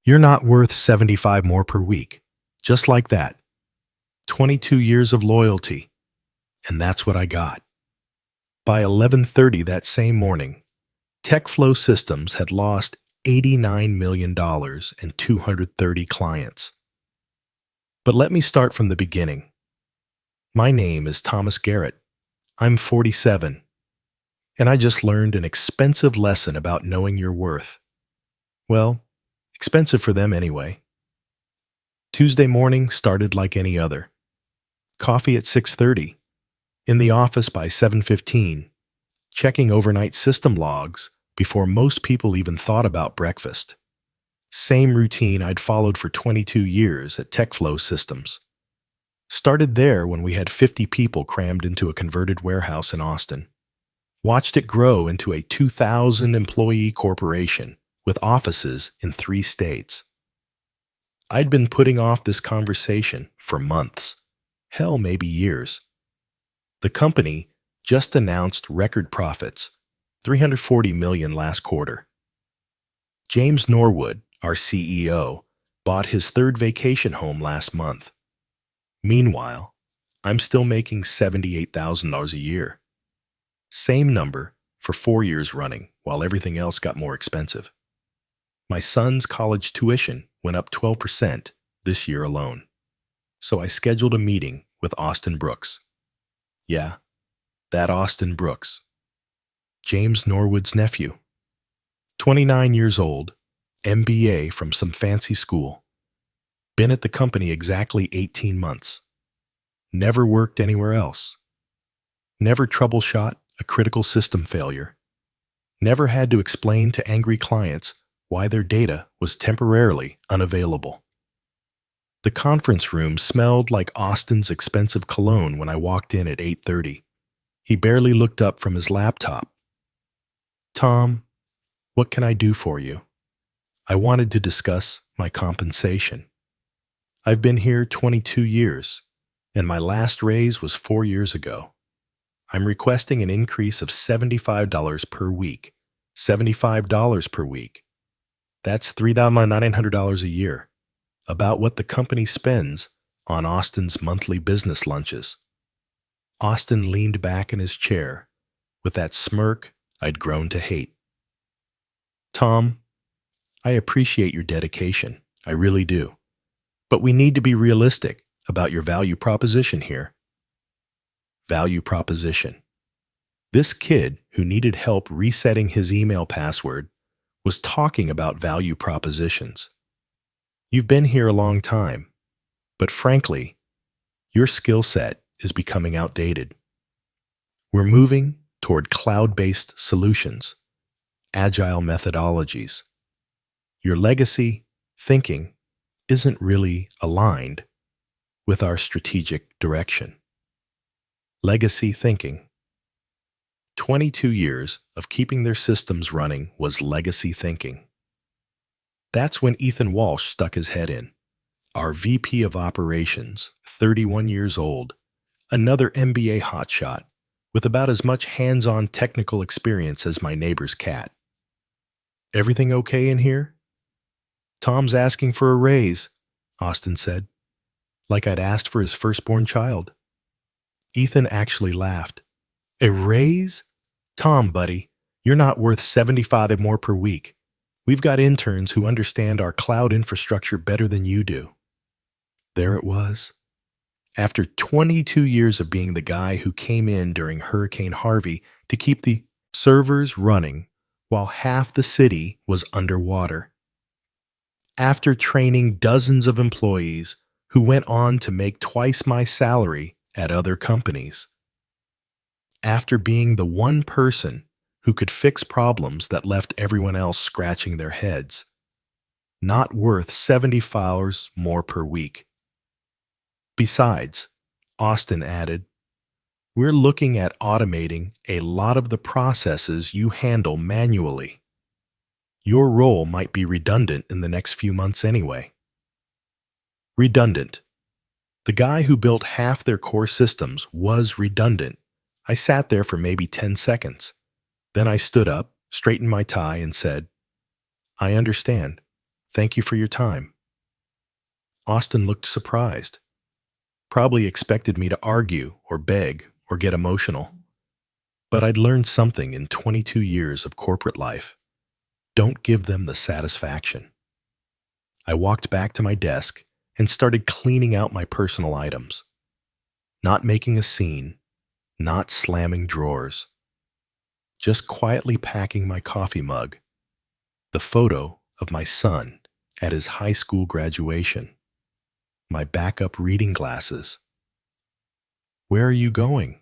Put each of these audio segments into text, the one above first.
You're not worth 75 more per week. Just like that. 22 years of loyalty. And that's what I got. By 11:30 that same morning, TechFlow Systems had lost $89 million and 230 clients. But let me start from the beginning. My name is Thomas Garrett. I'm 47, and I just learned an expensive lesson about knowing your worth. Well, expensive for them anyway. Tuesday morning started like any other. Coffee at 6:30, in the office by 7:15, checking overnight system logs before most people even thought about breakfast. Same routine I'd followed for 22 years at TechFlow Systems. Started there when we had 50 people crammed into a converted warehouse in Austin. Watched it grow into a 2,000-employee corporation with offices in 3 states. I'd been putting off this conversation for months, hell, maybe years. The company just announced record profits, $340 million last quarter. James Norwood, our CEO, bought his 3rd vacation home last month. Meanwhile, I'm still making $78,000 a year. Same number for 4 years running, while everything else got more expensive. My son's college tuition went up 12% this year alone. So I scheduled a meeting with Austin Brooks. Yeah, that Austin Brooks. James Norwood's nephew. 29 years old, MBA from some fancy school. Been at the company exactly 18 months. Never worked anywhere else. Never troubleshot a critical system failure. Never had to explain to angry clients why their data was temporarily unavailable. The conference room smelled like Austin's expensive cologne when I walked in at 8:30. He barely looked up from his laptop. "Tom, what can I do for you?" I wanted to discuss my compensation. I've been here 22 years, and my last raise was 4 years ago. I'm requesting an increase of $75 per week. $75 per week. That's $3,900 a year, about what the company spends on Austin's monthly business lunches. Austin leaned back in his chair with that smirk I'd grown to hate. "Tom, I appreciate your dedication. I really do. But we need to be realistic about your value proposition here." Value proposition. This kid who needed help resetting his email password was talking about value propositions. You've been here a long time, but frankly, your skill set is becoming outdated. We're moving toward cloud-based solutions, agile methodologies. Your legacy thinking isn't really aligned with our strategic direction. Legacy thinking. 22 years of keeping their systems running was legacy thinking. That's when Ethan Walsh stuck his head in. Our VP of Operations, 31 years old, another MBA hotshot, with about as much hands-on technical experience as my neighbor's cat. "Everything okay in here?" "Tom's asking for a raise," Austin said, like I'd asked for his firstborn child. Ethan actually laughed. "A raise? Tom, buddy, you're not worth 75 more per week. We've got interns who understand our cloud infrastructure better than you do." There it was. After 22 years of being the guy who came in during Hurricane Harvey to keep the servers running while half the city was underwater. After training dozens of employees who went on to make twice my salary at other companies. After being the one person who could fix problems that left everyone else scratching their heads. Not worth $70 more per week. Besides, Austin added, we're looking at automating a lot of the processes you handle manually. Your role might be redundant in the next few months anyway. Redundant. The guy who built half their core systems was redundant. I sat there for maybe 10 seconds. Then I stood up, straightened my tie, and said, I understand. Thank you for your time. Austin looked surprised. Probably expected me to argue or beg or get emotional. But I'd learned something in 22 years of corporate life. Don't give them the satisfaction. I walked back to my desk and started cleaning out my personal items. Not making a scene, not slamming drawers. Just quietly packing my coffee mug, the photo of my son at his high school graduation, my backup reading glasses. Where are you going?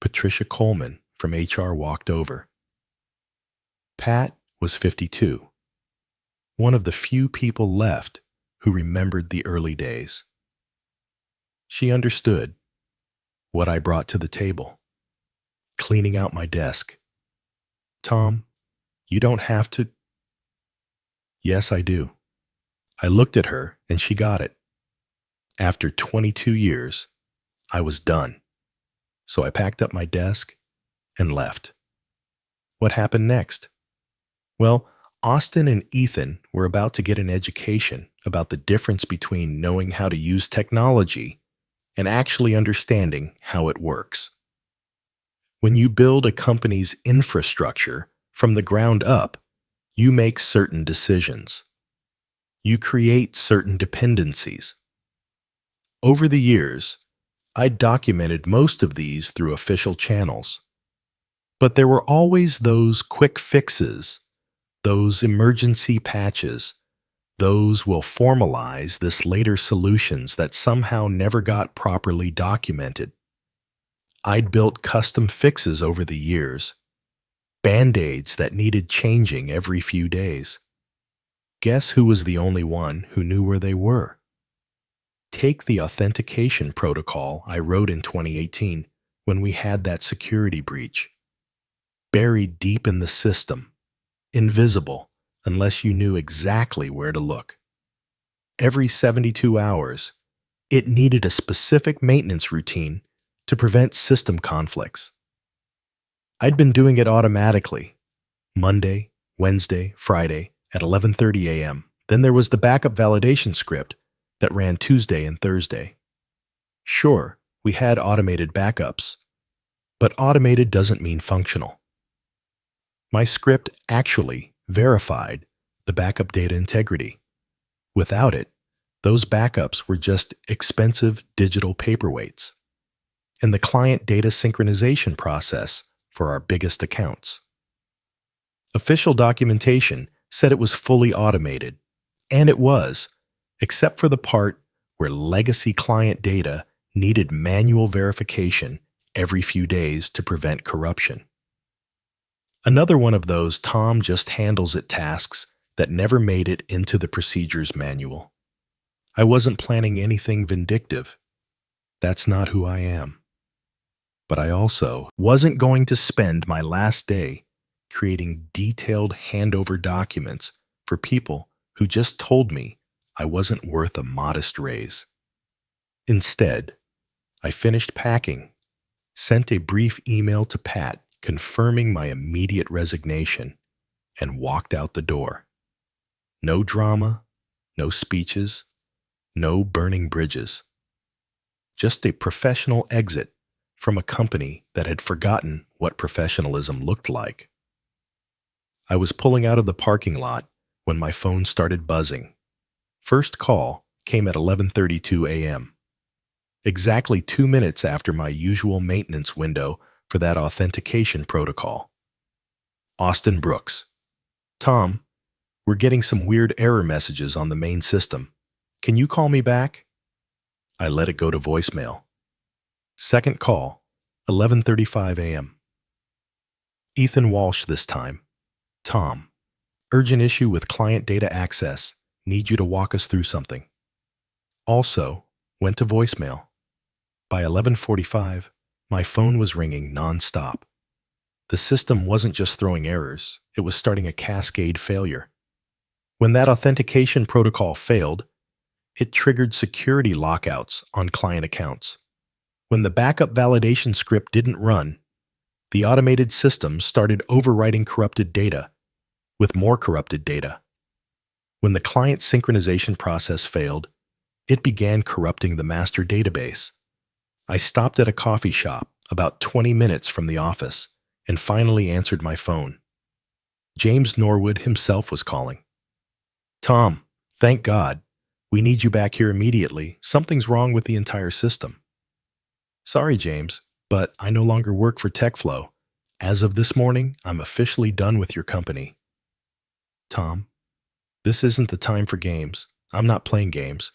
Patricia Coleman from HR walked over. Pat was 52, one of the few people left who remembered the early days. She understood what I brought to the table, cleaning out my desk. Tom, you don't have to. Yes, I do. I looked at her and she got it. After 22 years, I was done. So I packed up my desk and left. What happened next? Well, Austin and Ethan were about to get an education about the difference between knowing how to use technology and actually understanding how it works. When you build a company's infrastructure from the ground up, you make certain decisions. You create certain dependencies. Over the years, I documented most of these through official channels. But there were always those quick fixes, those emergency patches, those will formalize this later solutions that somehow never got properly documented. I'd built custom fixes over the years, band-aids that needed changing every few days. Guess who was the only one who knew where they were? Take the authentication protocol I wrote in 2018 when we had that security breach. Buried deep in the system, invisible unless you knew exactly where to look. Every 72 hours, it needed a specific maintenance routine to prevent system conflicts. I'd been doing it automatically, Monday, Wednesday, Friday at 11:30 a.m. Then there was the backup validation script that ran Tuesday and Thursday. Sure, we had automated backups, but automated doesn't mean functional. My script actually verified the backup data integrity. Without it, those backups were just expensive digital paperweights. And the client data synchronization process for our biggest accounts. Official documentation said it was fully automated, and it was, except for the part where legacy client data needed manual verification every few days to prevent corruption. Another one of those Tom just handles it tasks that never made it into the procedures manual. I wasn't planning anything vindictive. That's not who I am. But I also wasn't going to spend my last day creating detailed handover documents for people who just told me I wasn't worth a modest raise. Instead, I finished packing, sent a brief email to Pat confirming my immediate resignation, and walked out the door. No drama, no speeches, no burning bridges. Just a professional exit from a company that had forgotten what professionalism looked like. I was pulling out of the parking lot when my phone started buzzing. First call came at 11:32 a.m., exactly 2 minutes after my usual maintenance window for that authentication protocol. Austin Brooks. Tom, we're getting some weird error messages on the main system. Can you call me back? I let it go to voicemail. Second call, 11:35 a.m. Ethan Walsh this time. Tom, urgent issue with client data access. Need you to walk us through something. Also, went to voicemail. By 11:45, my phone was ringing nonstop. The system wasn't just throwing errors, it was starting a cascade failure. When that authentication protocol failed, it triggered security lockouts on client accounts. When the backup validation script didn't run, the automated system started overwriting corrupted data with more corrupted data. When the client synchronization process failed, it began corrupting the master database. I stopped at a coffee shop about 20 minutes from the office and finally answered my phone. James Norwood himself was calling. "Tom, thank God. We need you back here immediately. Something's wrong with the entire system." "Sorry, James, but I no longer work for TechFlow. As of this morning, I'm officially done with your company." "Tom, this isn't the time for games. I'm not playing games.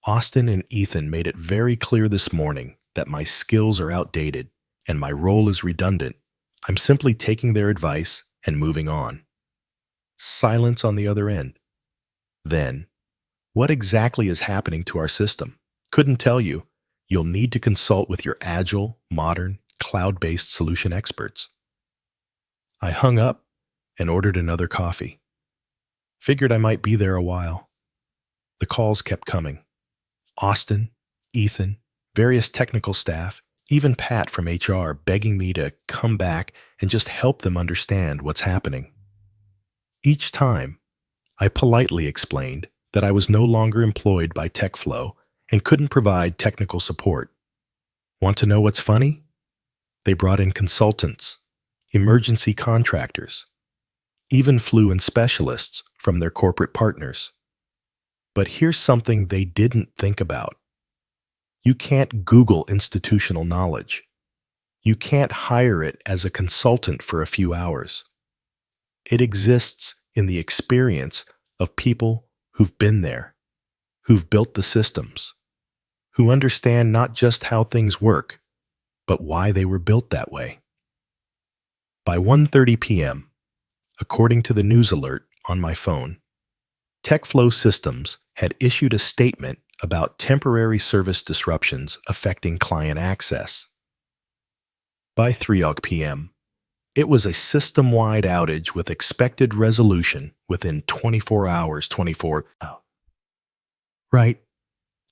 Austin and Ethan made it very clear this morning that my skills are outdated and my role is redundant. I'm simply taking their advice and moving on." Silence on the other end. Then, "What exactly is happening to our system? Couldn't tell you. You'll need to consult with your agile, modern, cloud-based solution experts." I hung up and ordered another coffee. Figured I might be there a while. The calls kept coming. Austin, Ethan, various technical staff, even Pat from HR begging me to come back and just help them understand what's happening. Each time, I politely explained that I was no longer employed by TechFlow and couldn't provide technical support. Want to know what's funny? They brought in consultants, emergency contractors, even flew in specialists from their corporate partners. But here's something they didn't think about. You can't Google institutional knowledge. You can't hire it as a consultant for a few hours. It exists in the experience of people who've been there, who've built the systems, who understand not just how things work, but why they were built that way. By 1:30 p.m., according to the news alert on my phone, TechFlow Systems had issued a statement about temporary service disruptions affecting client access. By 3 p.m., it was a system-wide outage with expected resolution within 24 hours. Right.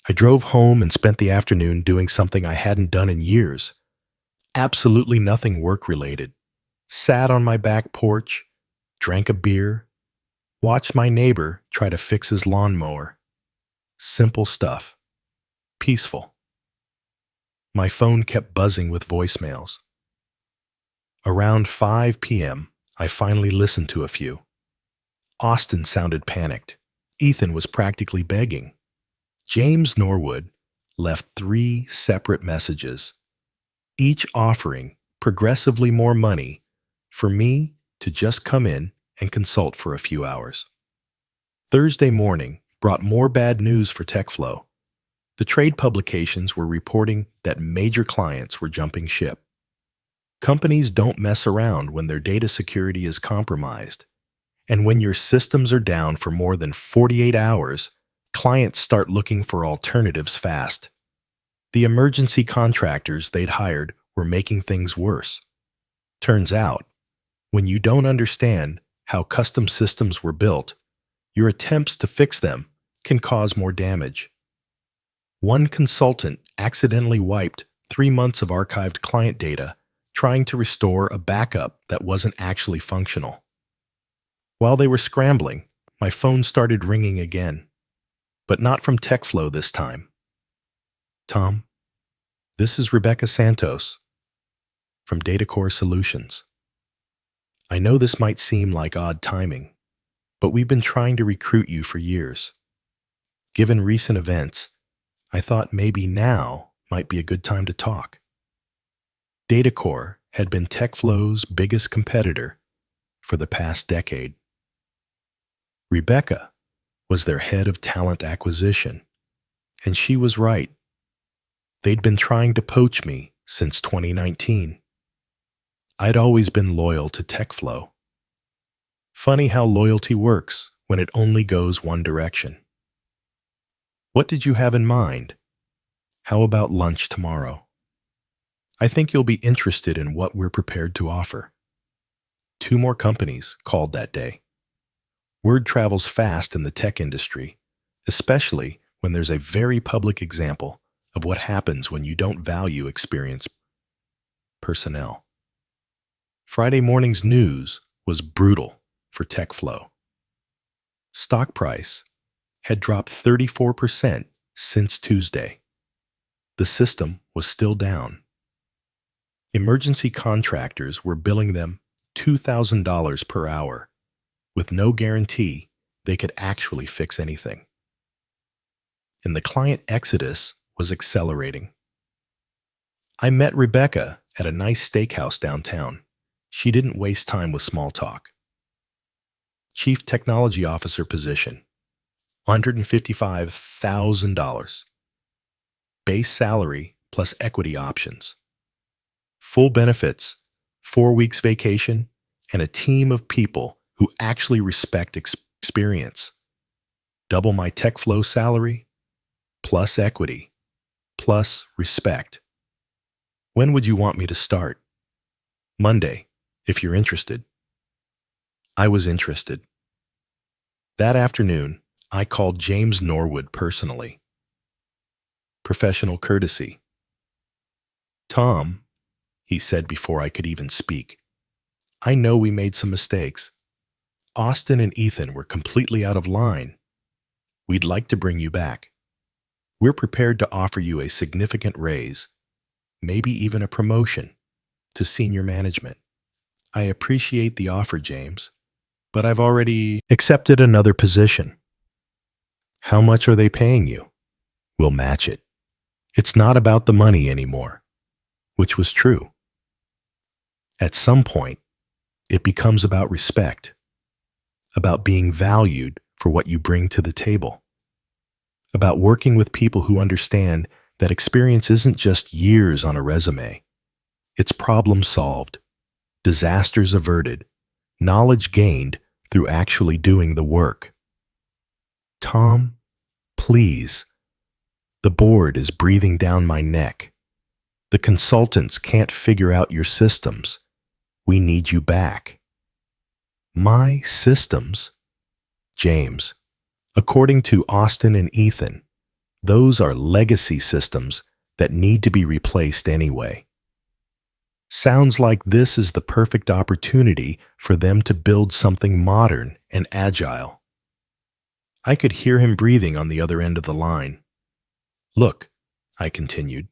I drove home and spent the afternoon doing something I hadn't done in years. Absolutely nothing work-related. Sat on my back porch, drank a beer, watched my neighbor try to fix his lawnmower. Simple stuff. Peaceful. My phone kept buzzing with voicemails. Around 5 p.m., I finally listened to a few. Austin sounded panicked. Ethan was practically begging. James Norwood left 3 separate messages, each offering progressively more money for me to just come in and consult for a few hours. Thursday morning brought more bad news for TechFlow. The trade publications were reporting that major clients were jumping ship. Companies don't mess around when their data security is compromised. And when your systems are down for more than 48 hours, clients start looking for alternatives fast. The emergency contractors they'd hired were making things worse. Turns out, when you don't understand how custom systems were built, your attempts to fix them can cause more damage. One consultant accidentally wiped 3 months of archived client data trying to restore a backup that wasn't actually functional. While they were scrambling, my phone started ringing again, but not from TechFlow this time. "Tom, this is Rebecca Santos from DataCore Solutions. I know this might seem like odd timing, but we've been trying to recruit you for years. Given recent events, I thought maybe now might be a good time to talk." DataCore had been TechFlow's biggest competitor for the past decade. Rebecca was their head of talent acquisition, and she was right. They'd been trying to poach me since 2019. I'd always been loyal to TechFlow. Funny how loyalty works when it only goes one direction. "What did you have in mind? How about lunch tomorrow? I think you'll be interested in what we're prepared to offer." 2 more companies called that day. Word travels fast in the tech industry, especially when there's a very public example of what happens when you don't value experienced personnel. Friday morning's news was brutal for TechFlow. Stock price had dropped 34% since Tuesday. The system was still down. Emergency contractors were billing them $2,000 per hour, with no guarantee they could actually fix anything. And the client exodus was accelerating. I met Rebecca at a nice steakhouse downtown. She didn't waste time with small talk. Chief Technology Officer position, $155,000. Base salary plus equity options. Full benefits, 4 weeks vacation, and a team of people who actually respect experience. Double my TechFlow salary, plus equity, plus respect. When would you want me to start? Monday, if you're interested. I was interested. That afternoon, I called James Norwood personally. Professional courtesy. Tom, he said before I could even speak, I know we made some mistakes. Austin and Ethan were completely out of line. We'd like to bring you back. We're prepared to offer you a significant raise, maybe even a promotion, to senior management. I appreciate the offer, James, but I've already accepted another position. How much are they paying you? We'll match it. It's not about the money anymore, which was true. At some point, it becomes about respect, about being valued for what you bring to the table, about working with people who understand that experience isn't just years on a resume. It's problem solved, disasters averted, knowledge gained through actually doing the work. Tom, please. The board is breathing down my neck. The consultants can't figure out your systems. We need you back. My systems? James, according to Austin and Ethan, those are legacy systems that need to be replaced anyway. Sounds like this is the perfect opportunity for them to build something modern and agile. I could hear him breathing on the other end of the line. Look, I continued,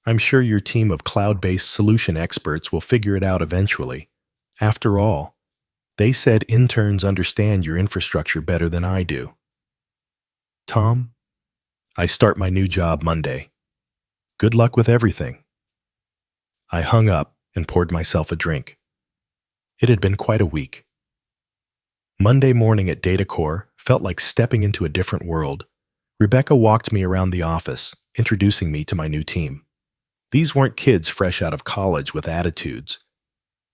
I'm sure your team of cloud-based solution experts will figure it out eventually. After all, they said interns understand your infrastructure better than I do. Tom, I start my new job Monday. Good luck with everything. I hung up and poured myself a drink. It had been quite a week. Monday morning at DataCore felt like stepping into a different world. Rebecca walked me around the office, introducing me to my new team. These weren't kids fresh out of college with attitudes.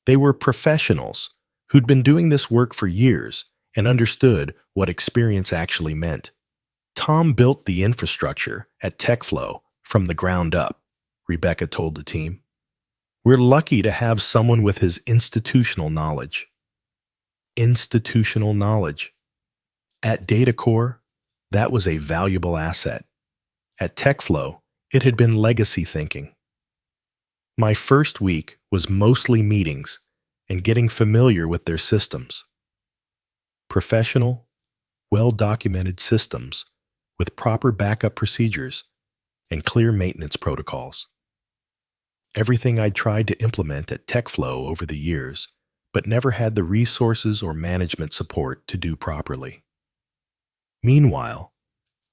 They were professionals who'd been doing this work for years and understood what experience actually meant. Tom built the infrastructure at TechFlow from the ground up, Rebecca told the team. We're lucky to have someone with his institutional knowledge. Institutional knowledge. At DataCore, that was a valuable asset. At TechFlow, it had been legacy thinking. My first week was mostly meetings and getting familiar with their systems. Professional, well-documented systems with proper backup procedures and clear maintenance protocols. Everything I'd tried to implement at TechFlow over the years, but never had the resources or management support to do properly. Meanwhile,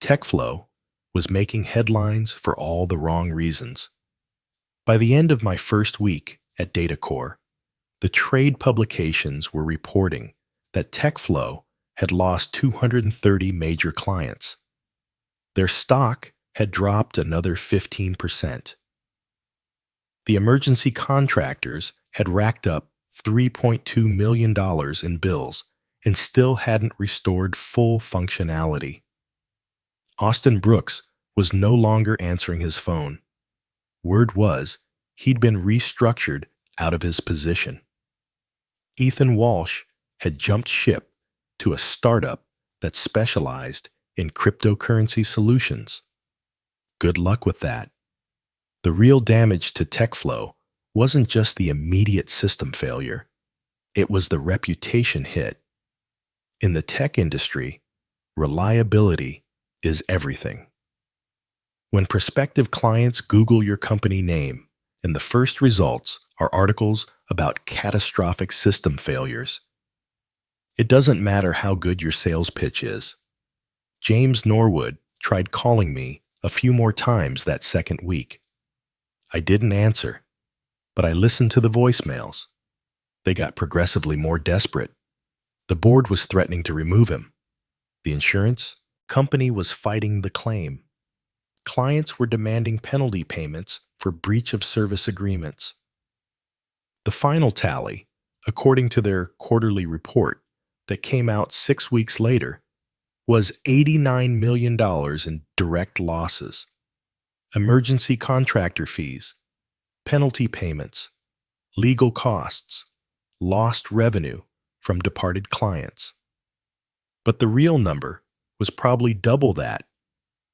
TechFlow was making headlines for all the wrong reasons. By the end of my first week at DataCore, the trade publications were reporting that TechFlow had lost 230 major clients. Their stock had dropped another 15%. The emergency contractors had racked up $3.2 million in bills and still hadn't restored full functionality. Austin Brooks was no longer answering his phone. Word was, he'd been restructured out of his position. Ethan Walsh had jumped ship to a startup that specialized in cryptocurrency solutions. Good luck with that. The real damage to TechFlow wasn't just the immediate system failure. It was the reputation hit. In the tech industry, reliability is everything. When prospective clients Google your company name, and the first results are articles about catastrophic system failures, it doesn't matter how good your sales pitch is. James Norwood tried calling me a few more times that second week. I didn't answer, but I listened to the voicemails. They got progressively more desperate. The board was threatening to remove him. The insurance company was fighting the claim. Clients were demanding penalty payments for breach of service agreements. The final tally, according to their quarterly report that came out 6 weeks later, was $89 million in direct losses, emergency contractor fees, penalty payments, legal costs, lost revenue from departed clients. But the real number was probably double that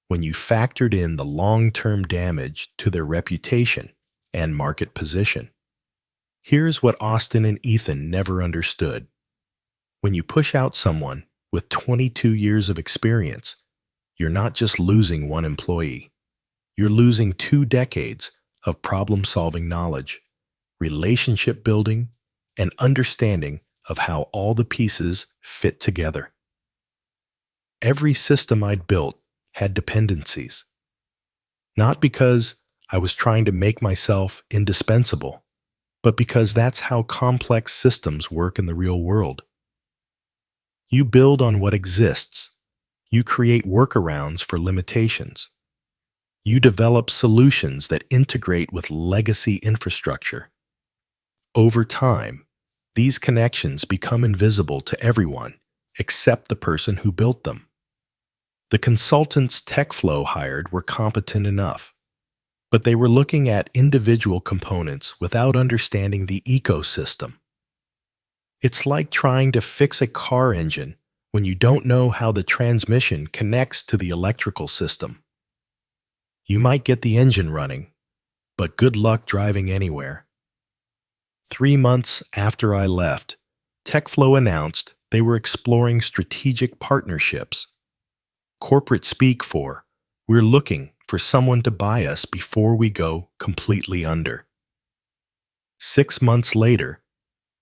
when you factored in the long-term damage to their reputation and market position. Here's what Austin and Ethan never understood. When you push out someone with 22 years of experience, you're not just losing one employee. You're losing 2 decades of problem-solving knowledge, relationship building, and understanding of how all the pieces fit together. Every system I'd built had dependencies. Not because I was trying to make myself indispensable, but because that's how complex systems work in the real world. You build on what exists. You create workarounds for limitations. You develop solutions that integrate with legacy infrastructure. Over time, these connections become invisible to everyone except the person who built them. The consultants TechFlow hired were competent enough, but they were looking at individual components without understanding the ecosystem. It's like trying to fix a car engine when you don't know how the transmission connects to the electrical system. You might get the engine running, but good luck driving anywhere. 3 months after I left, TechFlow announced they were exploring strategic partnerships. Corporate speak for, "We're looking for someone to buy us before we go completely under." 6 months later,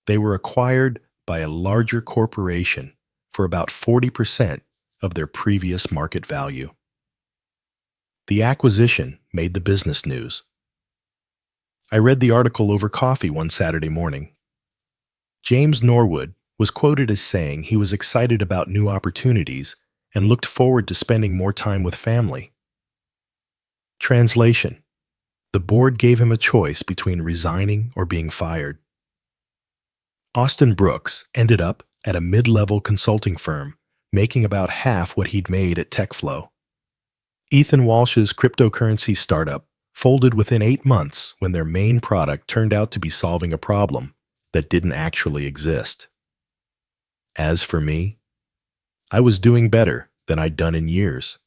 they were acquired by a larger corporation for about 40% of their previous market value. The acquisition made the business news. I read the article over coffee one Saturday morning. James Norwood was quoted as saying he was excited about new opportunities and looked forward to spending more time with family. Translation: the board gave him a choice between resigning or being fired. Austin Brooks ended up at a mid-level consulting firm, making about half what he'd made at TechFlow. Ethan Walsh's cryptocurrency startup folded within 8 months when their main product turned out to be solving a problem that didn't actually exist. As for me, I was doing better than I'd done in years.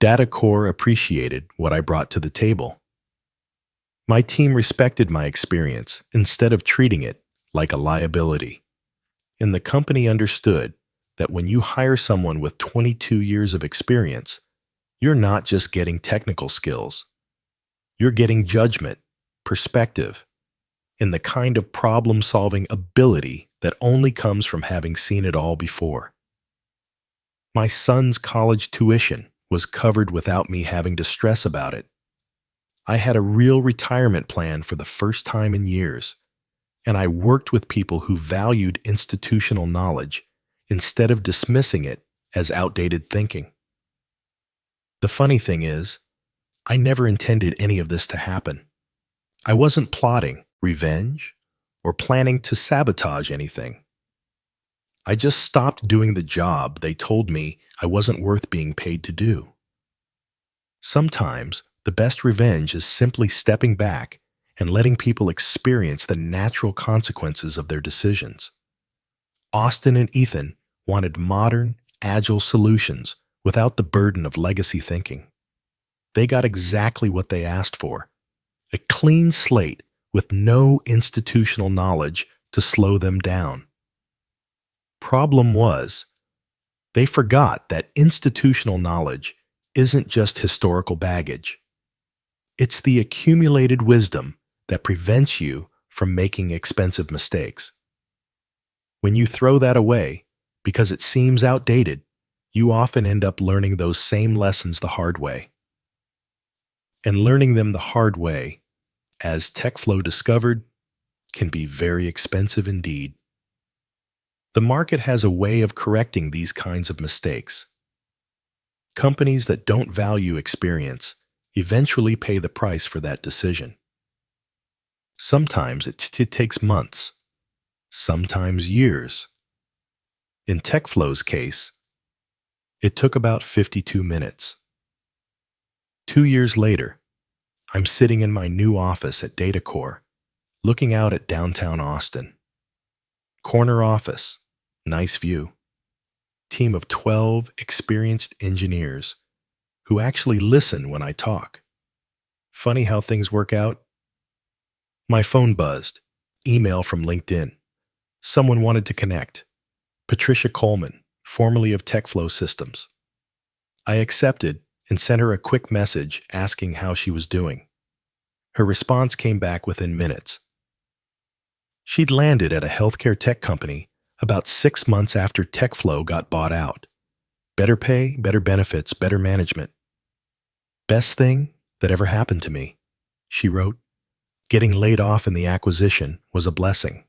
DataCore appreciated what I brought to the table. My team respected my experience instead of treating it like a liability. And the company understood that when you hire someone with 22 years of experience, you're not just getting technical skills. You're getting judgment, perspective, and the kind of problem-solving ability that only comes from having seen it all before. My son's college tuition was covered without me having to stress about it. I had a real retirement plan for the first time in years, and I worked with people who valued institutional knowledge instead of dismissing it as outdated thinking. The funny thing is, I never intended any of this to happen. I wasn't plotting revenge or planning to sabotage anything. I just stopped doing the job they told me I wasn't worth being paid to do. Sometimes the best revenge is simply stepping back and letting people experience the natural consequences of their decisions. Austin and Ethan wanted modern, agile solutions without the burden of legacy thinking. They got exactly what they asked for: a clean slate with no institutional knowledge to slow them down. problem was, they forgot that institutional knowledge isn't just historical baggage. It's the accumulated wisdom that prevents you from making expensive mistakes. When you throw that away because it seems outdated, you often end up learning those same lessons the hard way. And learning them the hard way, as TechFlow discovered, can be very expensive indeed. The market has a way of correcting these kinds of mistakes. Companies that don't value experience eventually pay the price for that decision. Sometimes it takes months, sometimes years. In TechFlow's case, it took about 52 minutes. 2 years later, I'm sitting in my new office at DataCore, looking out at downtown Austin. Corner office, nice view. Team of 12 experienced engineers who actually listen when I talk. Funny how things work out. My phone buzzed. Email from LinkedIn. Someone wanted to connect. Patricia Coleman, formerly of TechFlow Systems. I accepted and sent her a quick message asking how she was doing. Her response came back within minutes. She'd landed at a healthcare tech company about 6 months after TechFlow got bought out. Better pay, better benefits, better management. Best thing that ever happened to me, she wrote. Getting laid off in the acquisition was a blessing.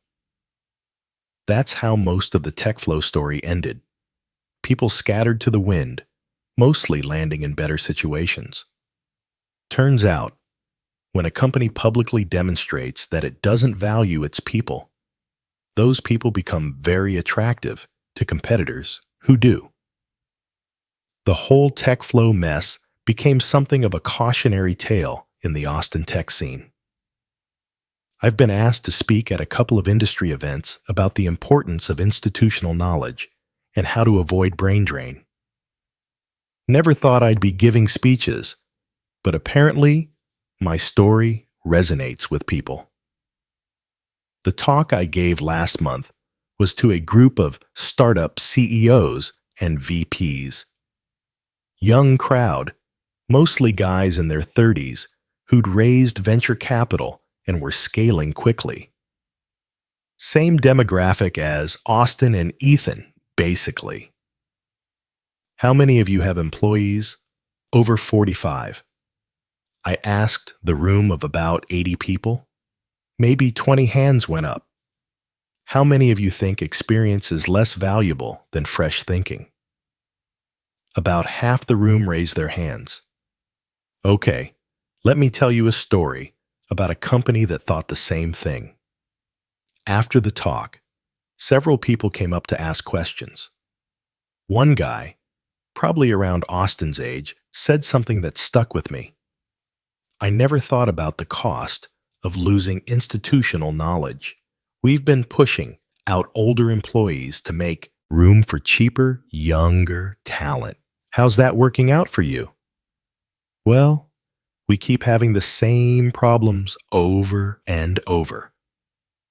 That's how most of the TechFlow story ended. People scattered to the wind, mostly landing in better situations. Turns out, when a company publicly demonstrates that it doesn't value its people, those people become very attractive to competitors who do. The whole TechFlow mess became something of a cautionary tale in the Austin tech scene. I've been asked to speak at a couple of industry events about the importance of institutional knowledge and how to avoid brain drain. Never thought I'd be giving speeches, but apparently my story resonates with people. The talk I gave last month was to a group of startup CEOs and VPs. Young crowd, mostly guys in their 30s who'd raised venture capital and were scaling quickly. Same demographic as Austin and Ethan, basically. How many of you have employees over 45? I asked the room of about 80 people. Maybe 20 hands went up. How many of you think experience is less valuable than fresh thinking? About half the room raised their hands. Okay, let me tell you a story about a company that thought the same thing. After the talk, several people came up to ask questions. One guy, probably around Austin's age, said something that stuck with me. I never thought about the cost of losing institutional knowledge. We've been pushing out older employees to make room for cheaper, younger talent. How's that working out for you? Well, we keep having the same problems over and over.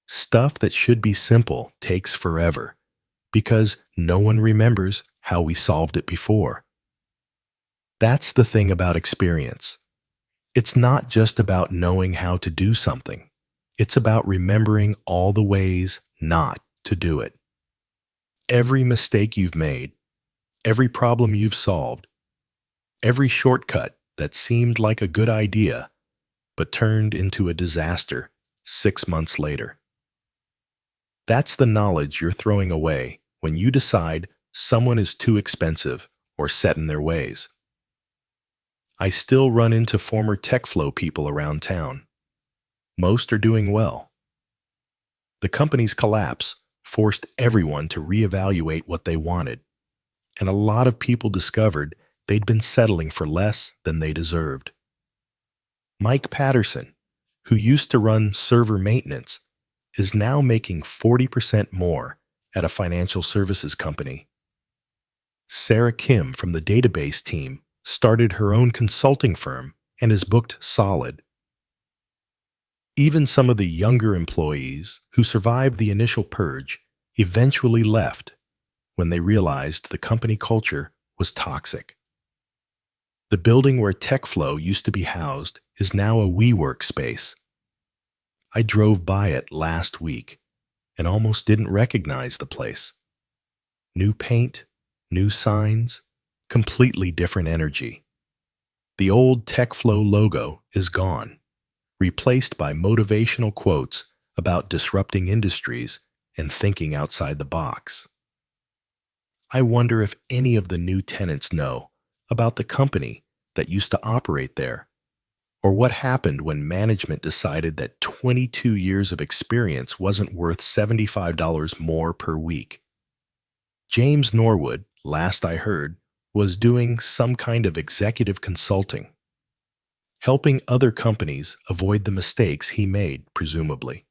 Stuff that should be simple takes forever because no one remembers how we solved it before. That's the thing about experience. It's not just about knowing how to do something. It's about remembering all the ways not to do it. Every mistake you've made, every problem you've solved, every shortcut that seemed like a good idea but turned into a disaster 6 months later. That's the knowledge you're throwing away when you decide someone is too expensive or set in their ways. I still run into former TechFlow people around town. Most are doing well. The company's collapse forced everyone to reevaluate what they wanted, and a lot of people discovered they'd been settling for less than they deserved. Mike Patterson, who used to run server maintenance, is now making 40% more at a financial services company. Sarah Kim from the database team started her own consulting firm and is booked solid. Even some of the younger employees who survived the initial purge eventually left when they realized the company culture was toxic. The building where TechFlow used to be housed is now a WeWork space. I drove by it last week and almost didn't recognize the place. New paint, new signs, completely different energy. The old TechFlow logo is gone, replaced by motivational quotes about disrupting industries and thinking outside the box. I wonder if any of the new tenants know about the company that used to operate there, or what happened when management decided that 22 years of experience wasn't worth $75 more per week. James Norwood, last I heard, was doing some kind of executive consulting, helping other companies avoid the mistakes he made, presumably.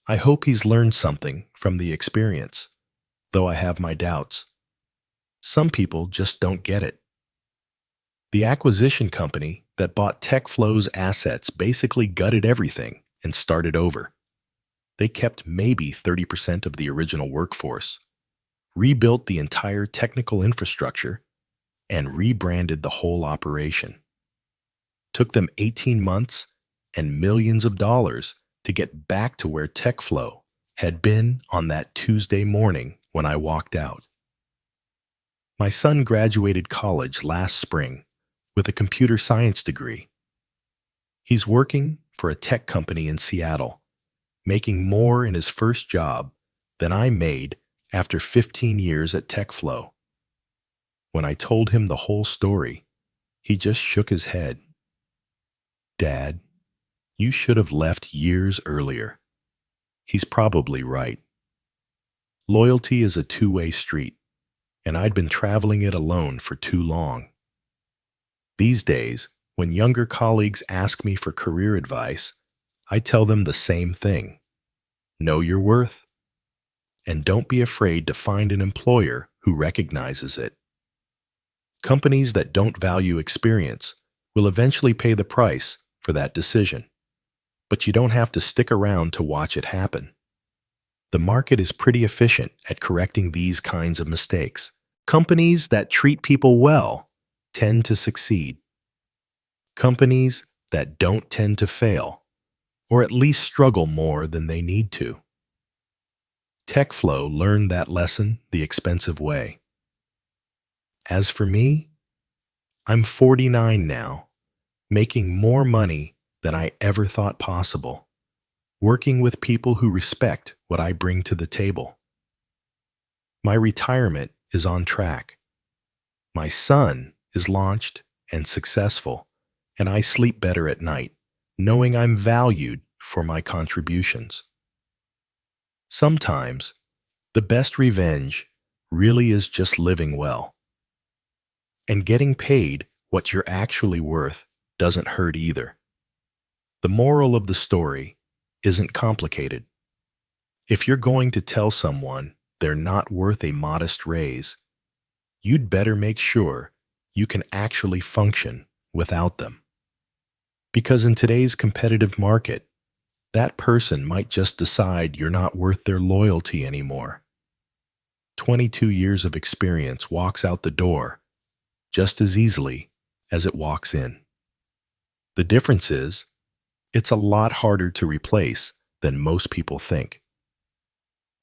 I hope he's learned something from the experience, though I have my doubts. Some people just don't get it. The acquisition company that bought TechFlow's assets basically gutted everything and started over. They kept maybe 30% of the original workforce, rebuilt the entire technical infrastructure, and rebranded the whole operation. Took them 18 months and millions of dollars to get back to where TechFlow had been on that Tuesday morning when I walked out. My son graduated college last spring with a computer science degree. He's working for a tech company in Seattle, making more in his first job than I made after 15 years at TechFlow. When I told him the whole story, he just shook his head. "Dad, you should have left years earlier." He's probably right. Loyalty is a two-way street, and I'd been traveling it alone for too long. These days, when younger colleagues ask me for career advice, I tell them the same thing. Know your worth, and don't be afraid to find an employer who recognizes it. Companies that don't value experience will eventually pay the price for that decision, but you don't have to stick around to watch it happen. The market is pretty efficient at correcting these kinds of mistakes. Companies that treat people well tend to succeed. Companies that don't tend to fail, or at least struggle more than they need to. TechFlow learned that lesson the expensive way. As for me, I'm 49 now, making more money than I ever thought possible, working with people who respect what I bring to the table. My retirement is on track. My son is launched and successful, and I sleep better at night, knowing I'm valued for my contributions. Sometimes, the best revenge really is just living well. And getting paid what you're actually worth doesn't hurt either. The moral of the story isn't complicated. If you're going to tell someone they're not worth a modest raise, you'd better make sure you can actually function without them. Because in today's competitive market, that person might just decide you're not worth their loyalty anymore. 22 years of experience walks out the door just as easily as it walks in. The difference is, it's a lot harder to replace than most people think,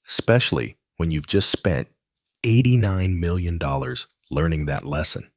especially when you've just spent $89 million learning that lesson.